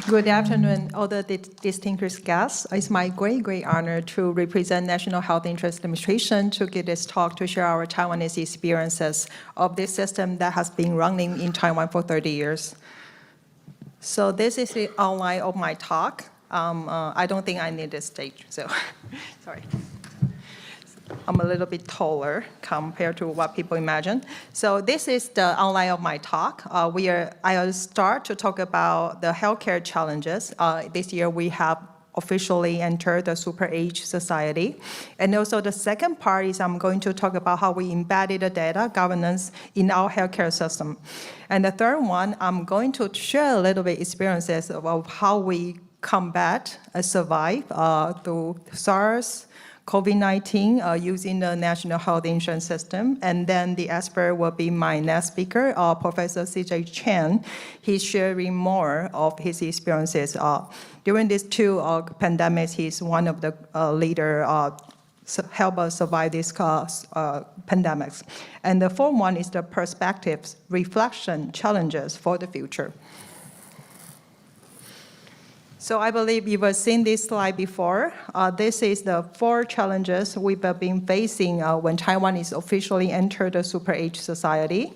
Good afternoon, all the distinguished guests. It's my great honor to represent National Health Insurance Administration to give this talk to share our Taiwanese experiences of this system that has been running in Taiwan for 30 years. So this is the outline of my talk. I don't think I need this stage, so sorry. I'm a little bit taller compared to what people imagine. So this is the outline of my talk. I'll start to talk about the healthcare challenges. This year we have officially entered the super age society. And also the second part is I'm going to talk about how we embedded the data governance in our healthcare system. And the third one, I'm going to share a little bit experiences of how we combat and survive through SARS, COVID-19 using the National Health Insurance System. And then the expert will be my next speaker, Professor C.J. Chen. He's sharing more of his experiences. During these two pandemics, he's one of the leader help us survive these pandemics. And the fourth one is the perspectives, reflection, challenges for the future. So I believe you've seen this slide before. This is the 4 challenges we've been facing when Taiwan is officially entered the super age society.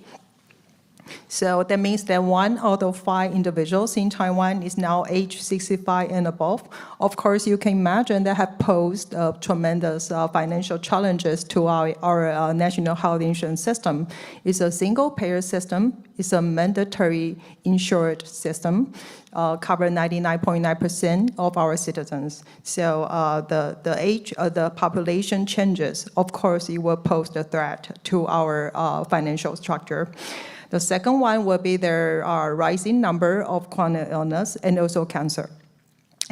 So that means that 1 out of 5 individuals in Taiwan is now age 65 and above. Of course, you can imagine that have posed tremendous financial challenges to our national health insurance system. It's a single-payer system. It's a mandatory insured system, cover 99.9% of our citizens. So the age of the population changes. Of course, it will pose a threat to our financial structure. The second one will be the rising number of chronic illness and also cancer.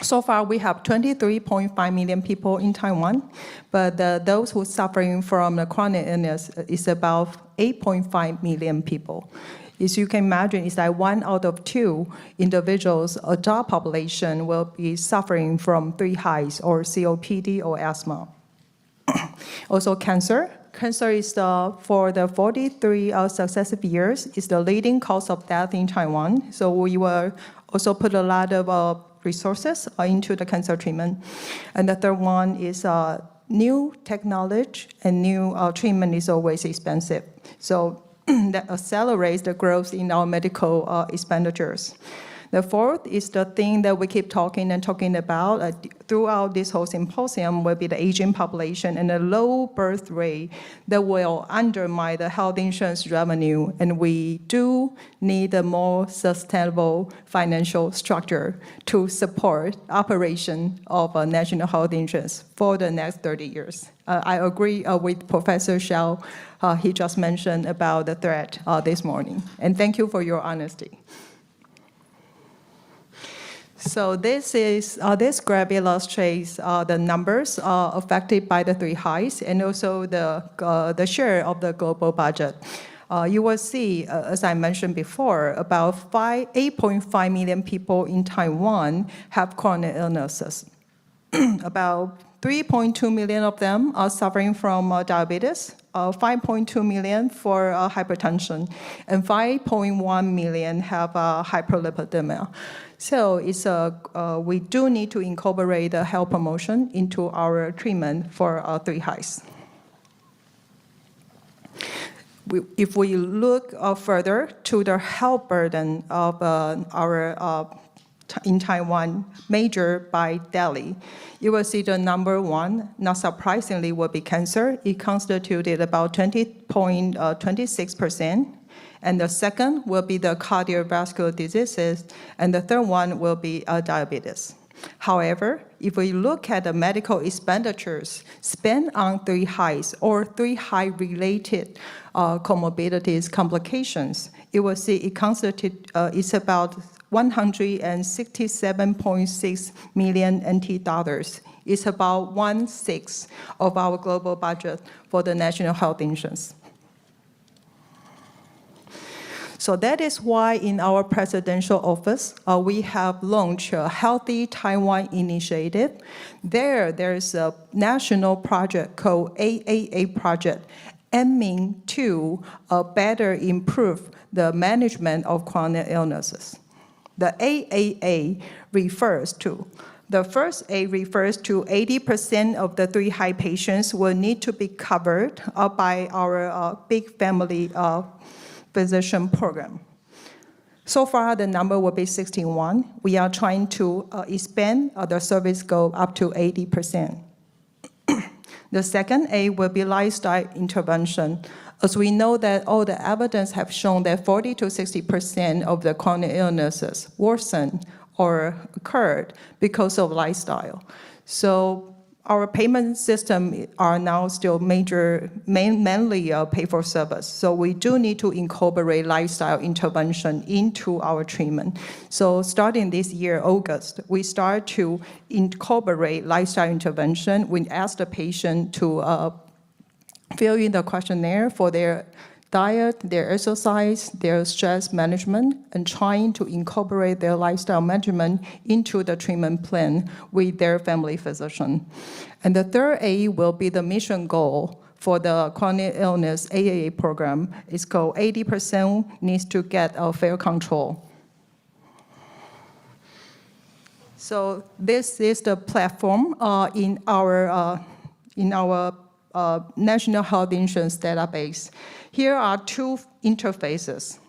So far, we have 23.5 million people in Taiwan, but those who are suffering from the chronic illness is about 8.5 million people. As you can imagine, it's like 1 out of 2 individuals, adult population, will be suffering from 3 highs, or COPD or asthma. Also cancer. Cancer is, for the 43 successive years, is the leading cause of death in Taiwan. So we will also put a lot of resources into the cancer treatment. And the third one is new technology and new treatment is always expensive. So that accelerates the growth in our medical expenditures. The fourth is the thing that we keep talking about throughout this whole symposium will be the aging population and the low birth rate that will undermine the health insurance revenue. And we do need a more sustainable financial structure to support operation of national health insurance for the next 30 years. I agree with Professor Xiao. He just mentioned about the threat this morning. And thank you for your honesty. So this graph illustrates the numbers affected by the 3 highs and also the share of the global budget. You will see, as I mentioned before, about 8.5 million people in Taiwan have chronic illnesses. About 3.2 million of them are suffering from diabetes, 5.2 million for hypertension, and 5.1 million have hyperlipidemia. So we do need to incorporate the health promotion into our treatment for 3 highs. If we look further to the health burden of in Taiwan, measured by Delhi, you will see the number 1, not surprisingly, will be cancer. It constituted about 20.26%. And the second will be the cardiovascular diseases, and the third one will be diabetes. However, if we look at the medical expenditures spent on 3 highs or 3 high-related comorbidities, complications, you will see it it's about 167.6 million NT dollars. It's about 1/6 of our global budget for the national health insurance. So that is why in our presidential office, we have launched a Healthy Taiwan initiative. There's a national project called AAA project, aiming to better improve the management of chronic illnesses. The AAA refers to, the first A refers to 80% of the 3 high patients will need to be covered by our big family physician program. So far, the number will be 61. We are trying to expand the service scope up to 80%. The second A will be lifestyle intervention. As we know that all the evidence have shown that 40 to 60% of the chronic illnesses worsen or occurred because of lifestyle. So our payment system are now still mainly pay for service. So we do need to incorporate lifestyle intervention into our treatment. So starting this year, August, we start to incorporate lifestyle intervention. We ask the patient to fill in the questionnaire for their diet, their exercise, their stress management, and trying to incorporate their lifestyle management into the treatment plan with their family physician. And the third A will be the mission goal for the chronic illness AAA program. It's called 80% needs to get a fair control. So this is the platform in our National Health Insurance database. Here are 2 interfaces.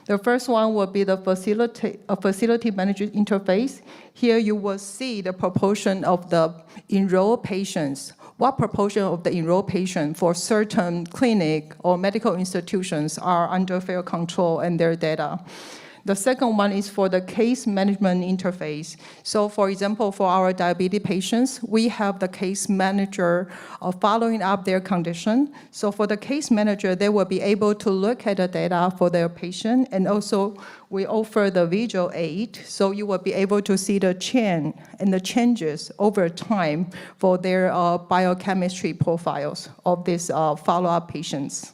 The first one will be the facility manager interface. Here you will see the proportion of the enrolled patients, what proportion of the enrolled patients for certain clinic or medical institutions are under fair control and their data. The second one is for the case management interface. So for example, for our diabetes patients, we have the case manager following up their condition. So for the case manager, they will be able to look at the data for their patient, and also we offer the visual aid, so you will be able to see the change and the changes over time for their biochemistry profiles of these follow-up patients.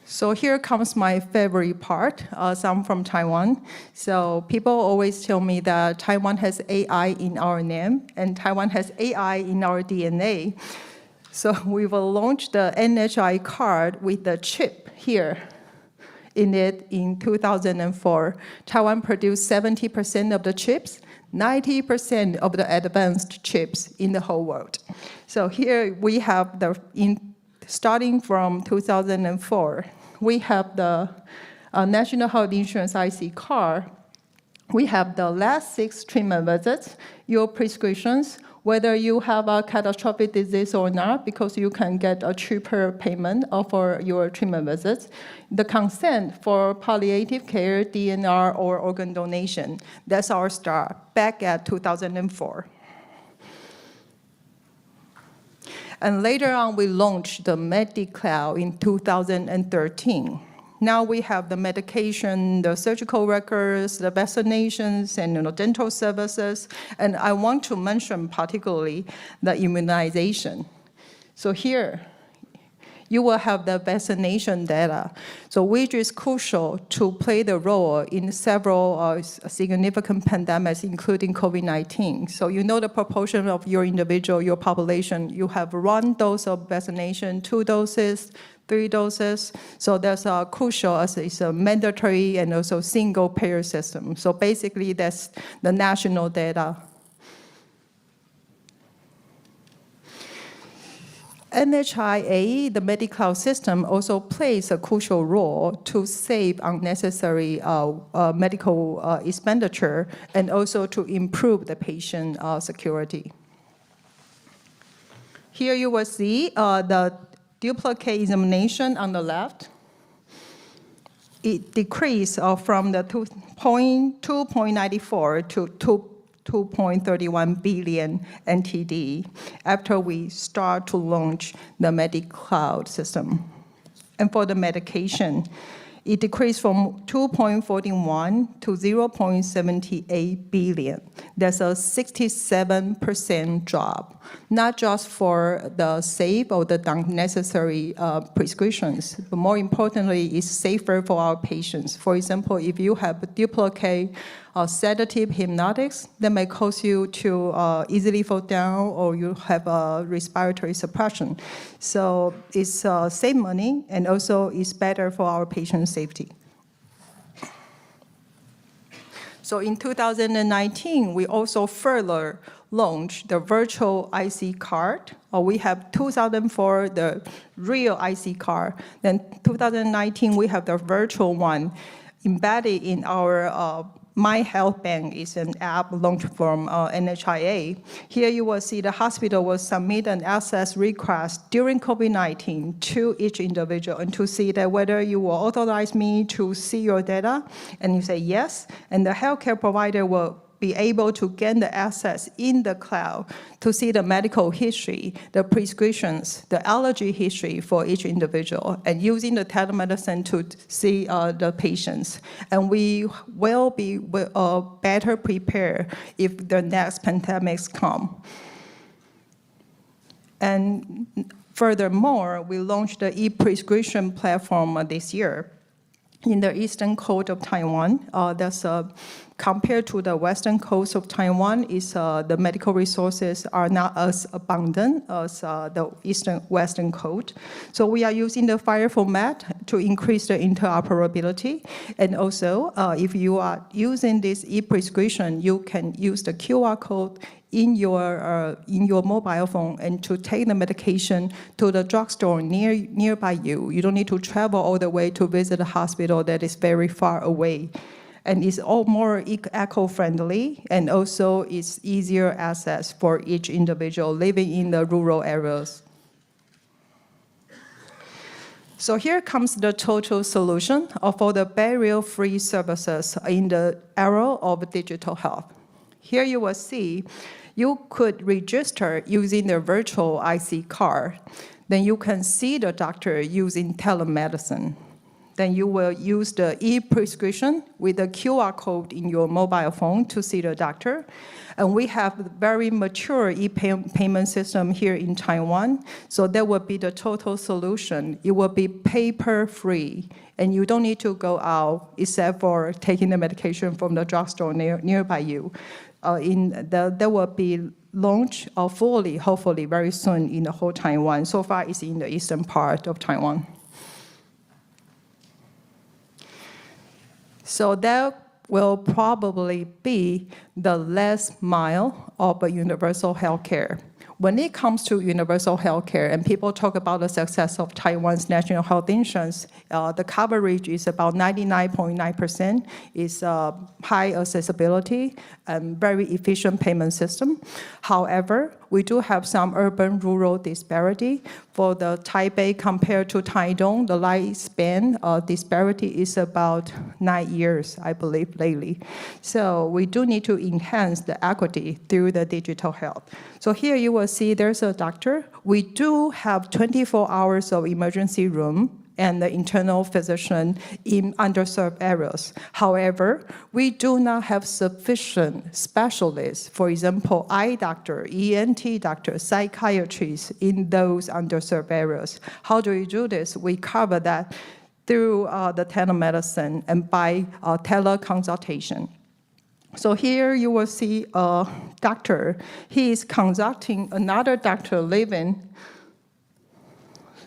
So here comes my favorite part, some from Taiwan. So people always tell me that Taiwan has AI in our name, and Taiwan has AI in our DNA. So we will launch the NHI card with the chip here in it in 2004. Taiwan produced 70% of the chips, 90% of the advanced chips in the whole world. So here we have starting from 2004, we have the National Health Insurance IC card. We have the last 6 treatment visits, your prescriptions, whether you have a catastrophic disease or not, because you can get a cheaper payment for your treatment visits. The consent for palliative care, DNR, or organ donation. That's our start back at 2004. And later on, we launched the MediCloud in 2013. Now we have the medication, the surgical records, the vaccinations, and dental services. And I want to mention particularly the immunization. So here, you will have the vaccination data, so which is crucial to play the role in several significant pandemics, including COVID-19. So you know the proportion of your individual, your population, you have 1 dose of vaccination, 2 doses, 3 doses. So that's crucial as it's a mandatory and also single payer system. So basically that's the national data. NHIA, the MediCloud system, also plays a crucial role to save unnecessary medical expenditure and also to improve the patient security. Here you will see the duplicate examination on the left. It decreased from the 2.94 to 2.31 billion NTD after we start to launch the MediCloud system. And for the medication, it decreased from 2.41 to 0.78 billion. That's a 67% drop, not just for the safe or the unnecessary prescriptions, but more importantly, it's safer for our patients. For example, if you have a duplicate sedative hypnotics that may cause you to easily fall down or you have a respiratory suppression. So it's save money and also it's better for our patient safety. So in 2019, we also further launched the virtual IC card. We have 2004, the real IC card. Then 2019, we have the virtual one embedded in our My Health Bank is an app launched from NHIA. Here you will see the hospital will submit an access request during COVID-19 to each individual and to see that whether you will authorize me to see your data, and you say yes, and the healthcare provider will be able to gain the access in the cloud to see the medical history, the prescriptions, the allergy history for each individual, and using the telemedicine to see the patients. And we will be better prepared if the next pandemics come. And furthermore, we launched the e-prescription platform this year. In the eastern coast of Taiwan, compared to the western coast of Taiwan, the medical resources are not as abundant as the western coast. So we are using the FHIR format to increase the interoperability. And also, if you are using this e-prescription, you can use the QR code in your mobile phone and to take the medication to the drugstore nearby you. You don't need to travel all the way to visit a hospital that is very far away. And it's all more eco-friendly, and also it's easier access for each individual living in the rural areas. So here comes the total solution of all the barrier-free services in the era of digital health. Here you will see you could register using the virtual IC card. Then you can see the doctor using telemedicine. Then you will use the e-prescription with the QR code in your mobile phone to see the doctor. And we have a very mature e-payment system here in Taiwan. So that will be the total solution. It will be paper-free. And you don't need to go out except for taking the medication from the drugstore nearby you. That will be launched fully, hopefully very soon in the whole Taiwan. So far it's in the eastern part of Taiwan. So that will probably be the last mile of a universal healthcare. When it comes to universal healthcare, and people talk about the success of Taiwan's national health insurance, the coverage is about 99.9%. It's high accessibility and very efficient payment system. However, we do have some urban-rural disparity. For the Taipei compared to Taitung, the lifespan disparity is about 9 years, I believe, lately. So we do need to enhance the equity through the digital health. So here you will see there's a doctor. We do have 24 hours of emergency room and the internal physician in underserved areas. However, we do not have sufficient specialists, for example, eye doctor, ENT doctor, psychiatrists in those underserved areas. How do we do this? We cover that through the telemedicine and by teleconsultation. So here you will see a doctor. He is consulting another doctor living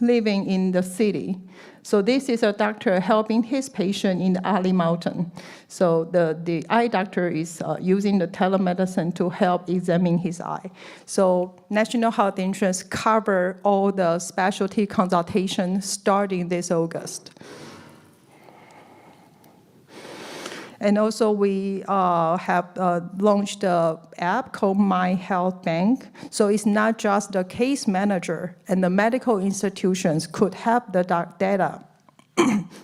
in the city. So this is a doctor helping his patient in the Ali Mountain. So the eye doctor is using the telemedicine to help examine his eye. So National Health Insurance cover all the specialty consultation starting this August. And also we have launched an app called My Health Bank. So it's not just the case manager and the medical institutions could have the data.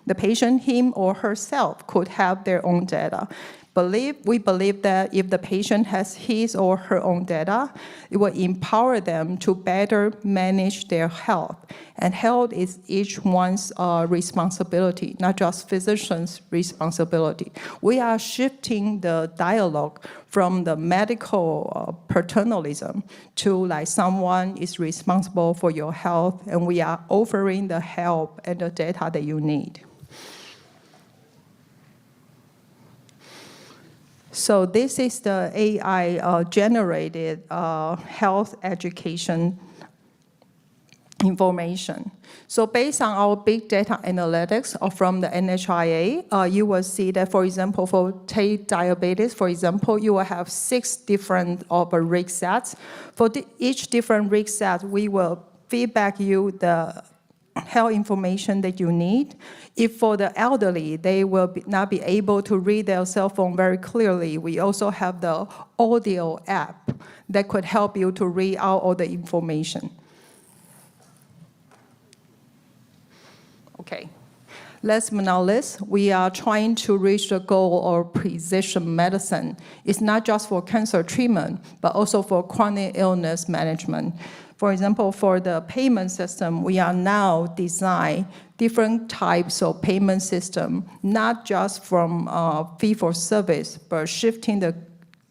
The patient, him or herself, could have their own data. We believe that if the patient has his or her own data, it will empower them to better manage their health. And health is each one's responsibility, not just physician's responsibility. We are shifting the dialogue from the medical paternalism to like someone is responsible for your health, and we are offering the help and the data that you need. So this is the AI generated health education information. So based on our big data analytics from the NHIA, you will see that, for example, for diabetes, for example, you will have 6 different risk sets. For each different risk set, we will feedback you the health information that you need. If for the elderly, they will not be able to read their cell phone very clearly, we also have the audio app that could help you to read out all the information. Okay, last but not least, we are trying to reach the goal of precision medicine. It's not just for cancer treatment, but also for chronic illness management. For example, for the payment system, we are now designing different types of payment system, not just from fee-for-service, but shifting the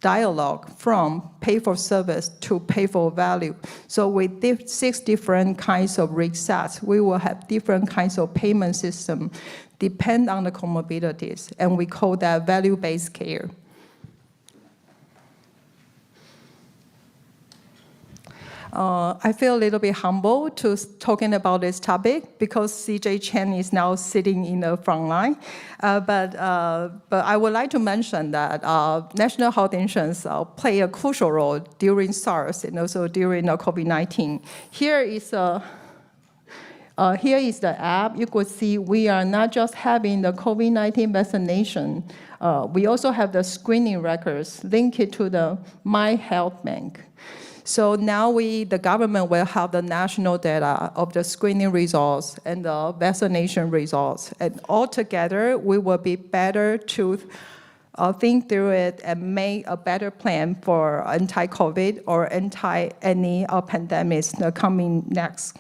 dialogue from pay-for-service to pay-for-value. So with 6 different kinds of risk sets, we will have different kinds of payment system depend on the comorbidities, and we call that value-based care. I feel a little bit humble to talking about this topic because CJ Chen is now sitting in the front line. But I would like to mention that national health insurance play a crucial role during SARS and also during COVID-19. Here is the app. You could see we are not just having the COVID-19 vaccination. We also have the screening records linked to the My Health Bank. So now the government will have the national data of the screening results and the vaccination results. And altogether, we will be better to think through it and make a better plan for anti-COVID or anti-any pandemics coming next.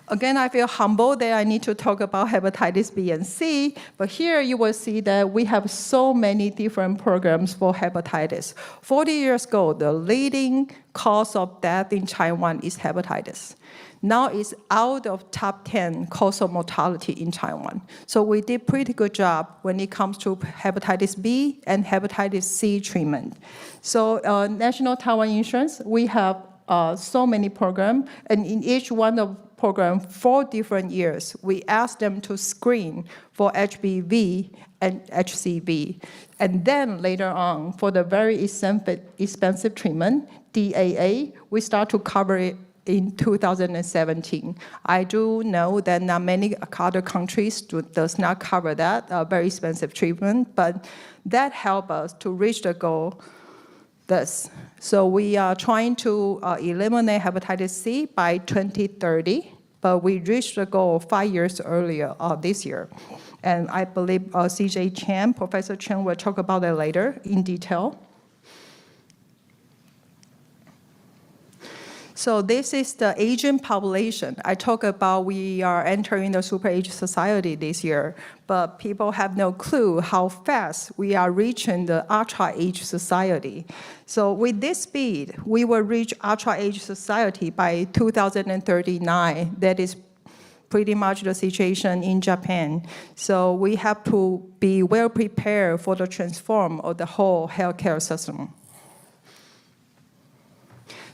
Again, I feel humble that I need to talk about hepatitis B and C, but here you will see that we have so many different programs for hepatitis. 40 years ago, the leading cause of death in Taiwan is hepatitis. Now it's out of top 10 cause of mortality in Taiwan. So we did pretty good job when it comes to hepatitis B and hepatitis C treatment. So National Taiwan Insurance, we have so many programs, and in each one of program 4 different years, we asked them to screen for HBV and HCV. And then later on, for the very expensive treatment, DAA, we start to cover it in 2017. I do know that not many other countries does not cover that very expensive treatment, but that helped us to reach the goal. So we are trying to eliminate hepatitis C by 2030, but we reached the goal 5 years earlier this year. And I believe CJ Chen, Professor Chen will talk about it later in detail. So this is the aging population. I talk about we are entering the super age society this year, but people have no clue how fast we are reaching the ultra age society. So with this speed, we will reach ultra age society by 2039. That is pretty much the situation in Japan. So we have to be well prepared for the transform of the whole healthcare system.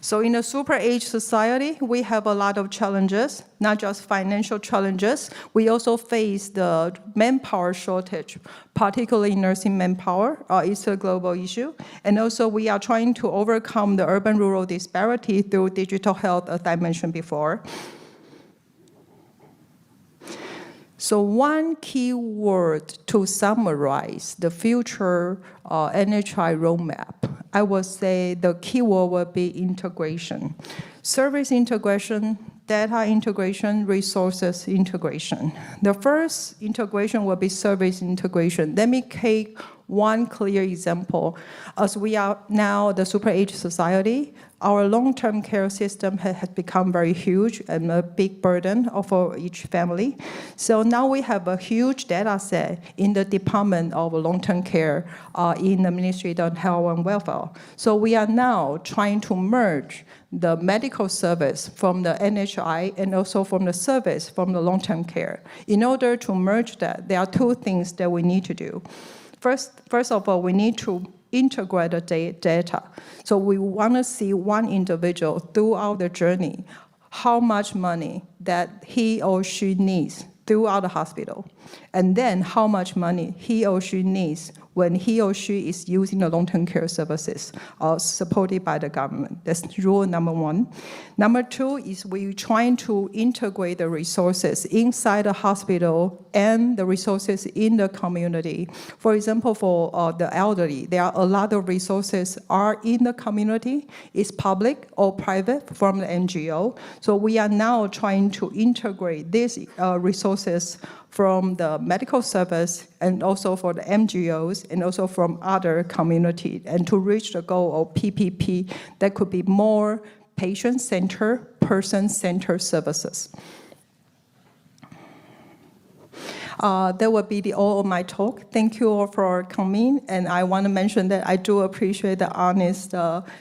So in a super age society, we have a lot of challenges, not just financial challenges. We also face the manpower shortage, particularly nursing manpower. It's a global issue. And also we are trying to overcome the urban-rural disparity through digital health, as I mentioned before. So one key word to summarize the future NHI roadmap, I would say the key word will be integration. Service integration, data integration, resources integration. The first integration will be service integration. Let me take one clear example. As we are now the super age society, our long-term care system has become very huge and a big burden for each family. So now we have a huge data set in the Department of Long-Term Care in the Ministry of Health and Welfare. So we are now trying to merge the medical service from the NHI and also from the service from the long-term care. In order to merge that, there are 2 things that we need to do. first of all, we need to integrate the data. So we want to see one individual throughout the journey, how much money that he or she needs throughout the hospital, and then how much money he or she needs when he or she is using the long-term care services supported by the government. That's rule number one. Number two is we're trying to integrate the resources inside the hospital and the resources in the community. For example, for the elderly, there are a lot of resources are in the community. It's public or private from the NGO. So we are now trying to integrate these resources from the medical service and also for the NGOs and also from other communities, and to reach the goal of PPP that could be more patient-centered, person-centered services. That would be all of my talk. Thank you all for coming, and I want to mention that I do appreciate the honest,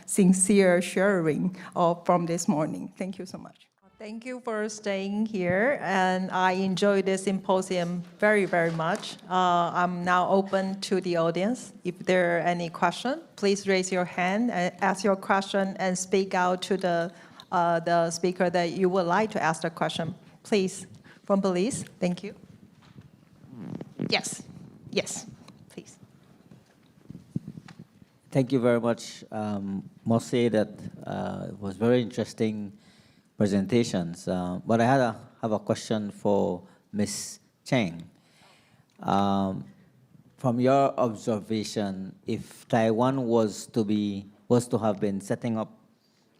sincere sharing from this morning. Thank you so much. Thank you for staying here, and I enjoyed this symposium very, very much. I'm now open to the audience. If there are any questions, please raise your hand and ask your question and speak out to the speaker that you would like to ask the question. Please, from Belize, thank you. Yes, please. Thank you very much. Must say that it was very interesting presentations, but I have a question for Ms. Cheng. From your observation, if Taiwan was to have been setting up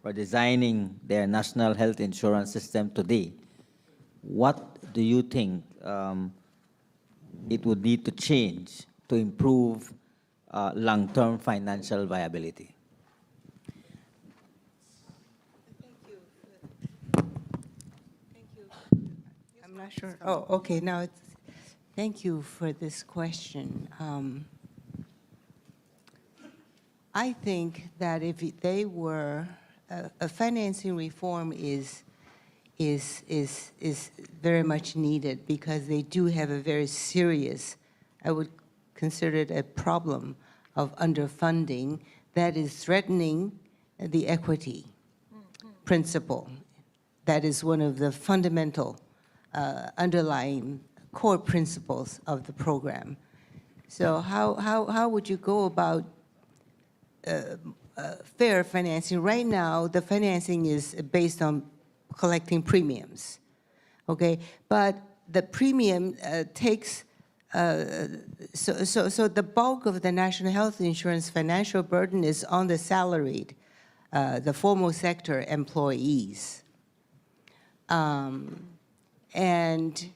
or designing their national health insurance system today, what do you think it would need to change to improve long-term financial viability? I'm not sure. Oh, okay. Now, thank you for this question. I think that if they were a financing reform is very much needed, because they do have a very serious, I would consider it a problem of underfunding that is threatening the equity principle. That is one of the fundamental underlying core principles of the program. So how would you go about fair financing? Right now, the financing is based on collecting premiums, okay? But the premium takes, so the bulk of the national health insurance financial burden is on the salaried, the formal sector employees. And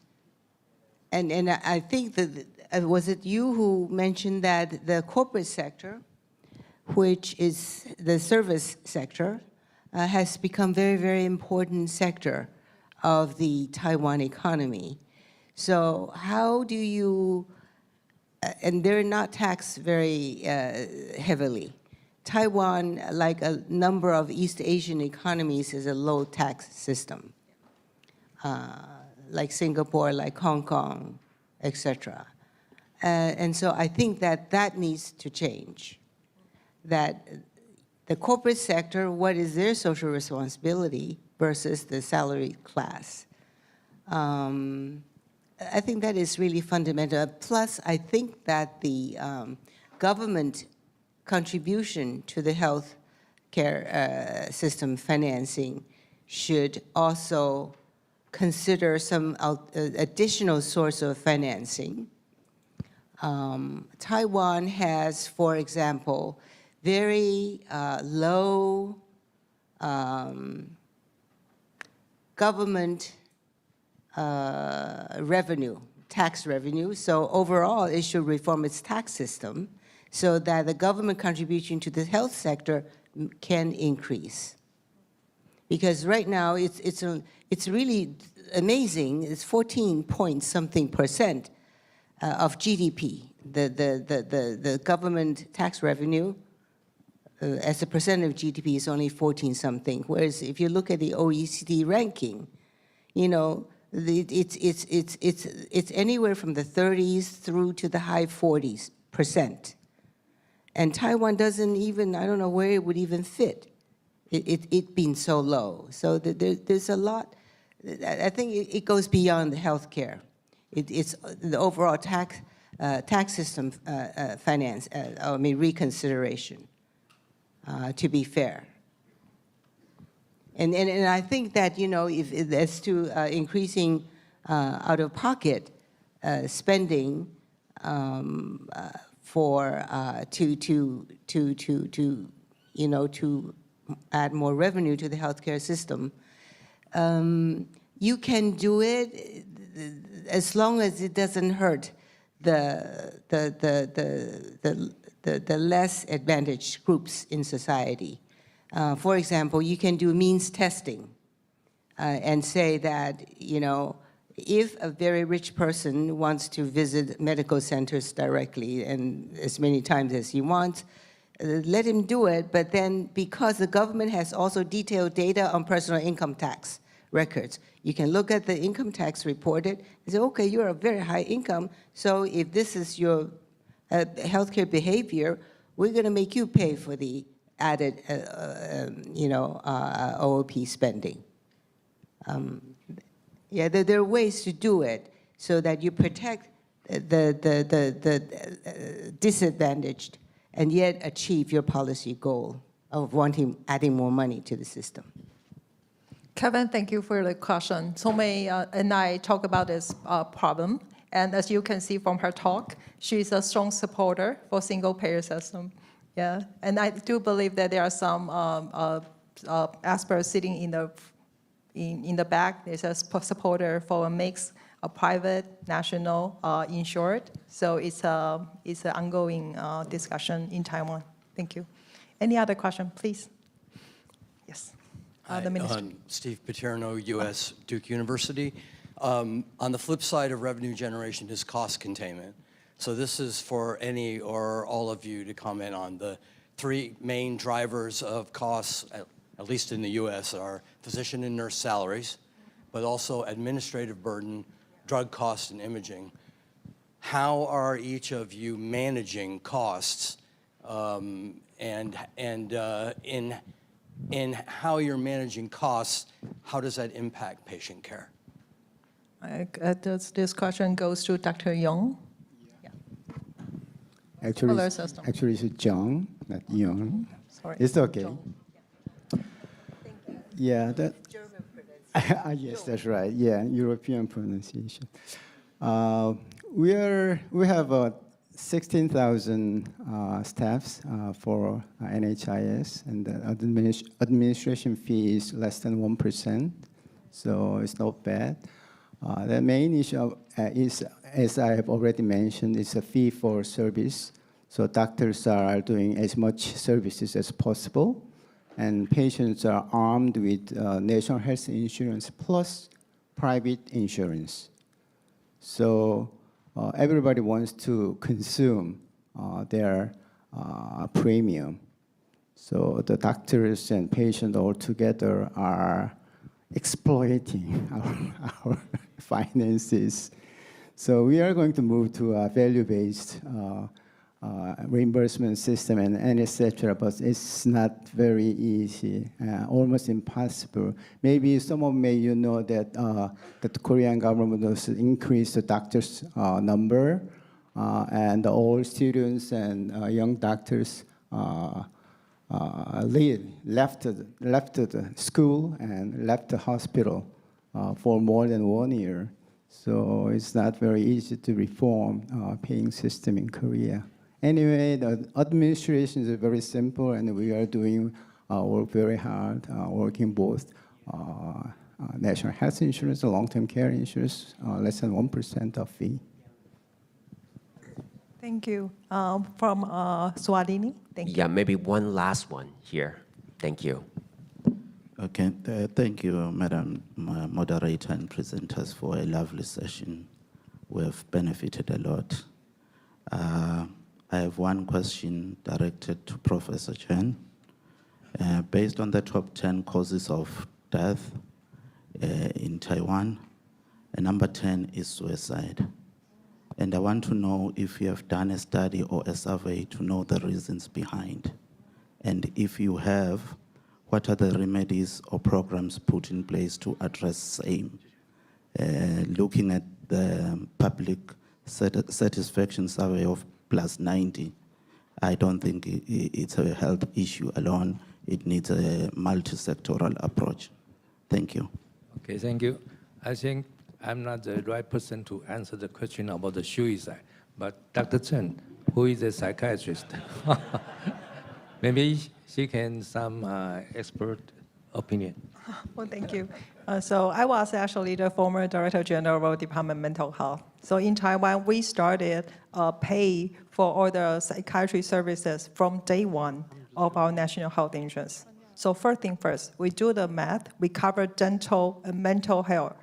I think that, was it you who mentioned that the corporate sector, which is the service sector, has become very, very important sector of the Taiwan economy. So how do you, and they're not taxed very heavily. Taiwan, like a number of East Asian economies, is a low tax system. Like Singapore, like Hong Kong, etc. And so I think that needs to change. That the corporate sector, what is their social responsibility versus the salaried class? I think that is really fundamental. Plus, I think that the government contribution to the health care system financing should also consider some additional source of financing. Taiwan has, for example, very low government revenue, tax revenue. So overall, it should reform its tax system so that the government contribution to the health sector can increase. Because right now, it's really amazing. It's 14-point-something% of GDP. The government tax revenue as a percent of GDP is only 14-something. Whereas if you look at the OECD ranking, you know, it's anywhere from the 30s through to the high 40s%. And Taiwan doesn't even, I don't know where it would even fit, it being so low. So there's a lot, I think it goes beyond the healthcare. It's the overall tax system reconsideration, to be fair. And I think that, you know, if as to increasing out-of-pocket spending to add more revenue to the healthcare system, you can do it as long as it doesn't hurt the less advantaged groups in society. For example, you can do means testing and say that, you know, if a very rich person wants to visit medical centers directly and as many times as he wants, let him do it, but then because the government has also detailed data on personal income tax records, you can look at the income tax reported and say, okay, you're a very high income, so if this is your healthcare behavior, we're gonna make you pay for the added, OOP spending. Yeah, there are ways to do it so that you protect the disadvantaged and yet achieve your policy goal of adding more money to the system. Kevin, thank you for the question. Somei and I talk about this problem, and as you can see from her talk, she's a strong supporter for single-payer system. Yeah, and I do believe that there are some experts sitting in the back. There's a supporter for a mix of private, national, insured. So it's an ongoing discussion in Taiwan. Thank you. Any other question, please? Yes. The minister. Steve Paterno, U.S. Duke University. On the flip side of revenue generation is cost containment. So this is for any or all of you to comment on. The three main drivers of costs, at least in the U.S., are physician and nurse salaries, but also administrative burden, drug costs, and imaging. How are each of you managing costs, and in how you're managing costs, how does that impact patient care? This question goes to Dr. Young. Actually, it's John, not Young. Sorry. It's okay. John. Yeah, that. German pronunciation. Yes, that's right. Yeah, European pronunciation. We have 16,000 staffs for NHIS, and the administration fee is less than 1%, so it's not bad. The main issue is, as I have already mentioned, is a fee for service. So doctors are doing as much services as possible, and patients are armed with national health insurance plus private insurance. So everybody wants to consume their premium. So the doctors and patients all together are exploiting our finances. So we are going to move to a value-based reimbursement system and etc. But it's not very easy, almost impossible. Maybe some of you know that that the Korean government has increased the doctors' number, and all students and young doctors left the school and left the hospital for more than 1 year. So it's not very easy to reform paying system in Korea. Anyway, the administration is very simple, and we are doing work very hard, working both national health insurance and long-term care insurance, less than 1% of fee. Thank you. From Swatini, thank you. Yeah, maybe one last one here. Thank you. Okay, thank you, Madam Moderator and presenters, for a lovely session. We have benefited a lot. I have one question directed to Professor Chen. Based on the top 10 causes of death in Taiwan, number 10 is suicide. And I want to know if you have done a study or a survey to know the reasons behind. And if you have, what are the remedies or programs put in place to address same? Looking at the public satisfaction survey of plus 90, I don't think it's a health issue alone. It needs a multi-sectoral approach. Thank you. Okay, thank you. I think I'm not the right person to answer the question about the suicide, but Dr. Chen, who is a psychiatrist, maybe she can some expert opinion. Well, thank you. So I was actually the former Director General Department of Mental Health. So in Taiwan, we started pay for all the psychiatry services from day one of our national health insurance. So first thing first, we do the math. We cover dental and mental health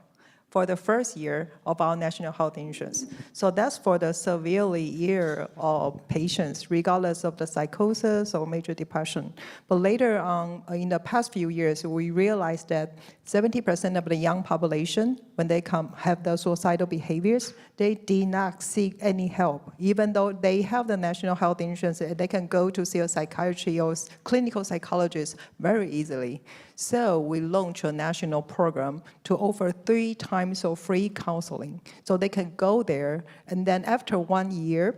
for the first year of our national health insurance. So that's for the severely ill patients, regardless of the psychosis or major depression. But later on, in the past few years, we realized that 70% of the young population, when they have the suicidal behaviors, they did not seek any help. Even though they have the national health insurance, they can go to see a psychiatry or clinical psychologist very easily. So we launched a national program to offer 3 times of free counseling. So they can go there, and then after 1 year,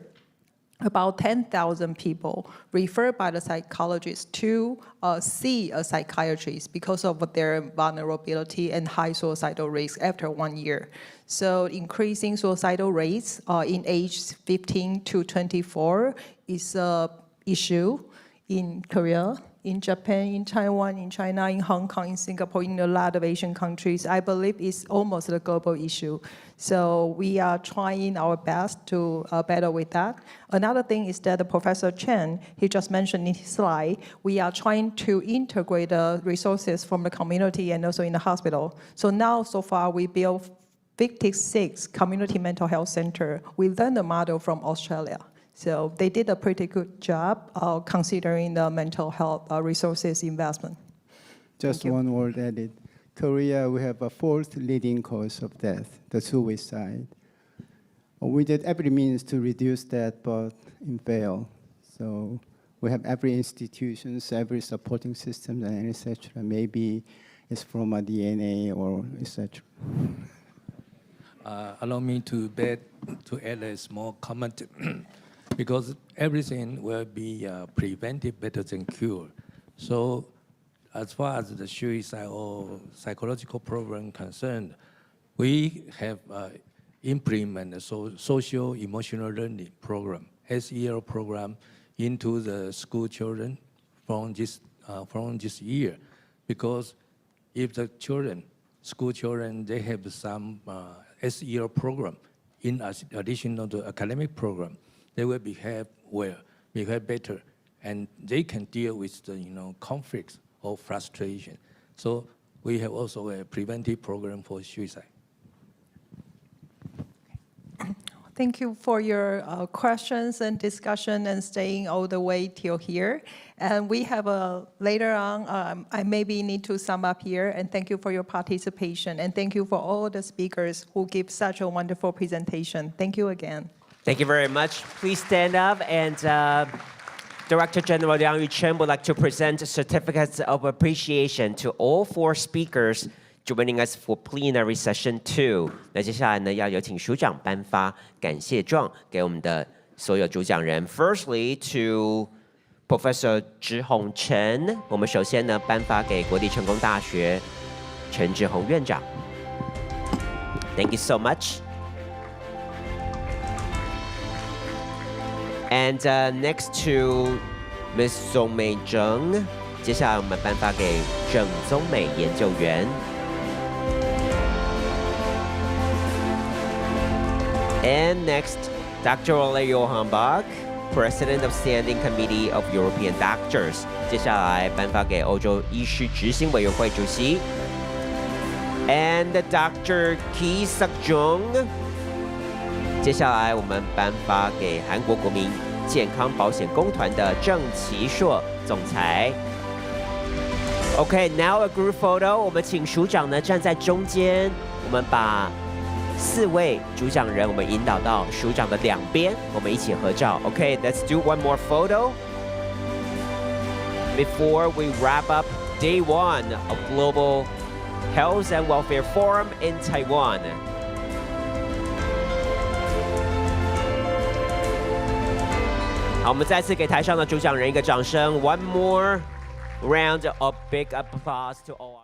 about 10,000 people referred by the psychologist to see a psychiatrist because of their vulnerability and high suicidal risk after 1 year. So increasing suicidal rates in age 15 to 24 is an issue in Korea, in Japan, in Taiwan, in China, in Hong Kong, in Singapore, in a lot of Asian countries. I believe it's almost a global issue. So we are trying our best to battle with that. Another thing is that Professor Chen, he just mentioned in his slide, we are trying to integrate the resources from the community and also in the hospital. So now, so far, we built 56 community mental health centers. We learned the model from Australia. So they did a pretty good job considering the mental health resources investment. Just one word added. Korea, we have a 4th leading cause of death, the suicide. We did every means to reduce that, but it failed. So we have every institutions, every supporting system, and etc. Maybe it's from a DNA or etc. Allow me to add a small comment. Because everything will be preventive better than cure. So as far as the suicide or psychological problem concerned, we have implemented a social emotional learning program, SEL program, into the school children from this year. Because if the school children, they have some SEL program in addition to the academic program, they will behave well, behave better, and they can deal with the conflicts or frustration. So we have also a preventive program for suicide. Thank you for your questions and discussion and staying all the way till here. And we have later on, I maybe need to sum up here, and thank you for your participation, and thank you for all the speakers who give such a wonderful presentation. Thank you again. Thank you very much. Please stand up, and Director General Liang Yuchen would like to present certificates of appreciation to all 4 speakers joining us for plenary session 2. 那接下来呢，要有请署长颁发感谢状给我们的所有主讲人。Firstly, to Professor 执宏陈，我们首先呢颁发给国立成功大学陈执宏院长。Thank you so much. And next to Ms. 宗美郑，接下来我们颁发给郑宗美研究员。And next, Dr. Ole Johan Bach, President of Standing Committee of European Doctors。接下来颁发给欧洲医师执行委员会主席。And Dr. Ki Sak-jung。接下来我们颁发给韩国国民健康保险公团的郑其硕总裁。Okay, now a group photo. 我们请署长呢站在中间，我们把4位主讲人，我们引导到署长的两边，我们一起合照。Okay, let's do one more photo before we wrap up day 1 of Global Health and Welfare Forum in Taiwan. One more round of big applause to all.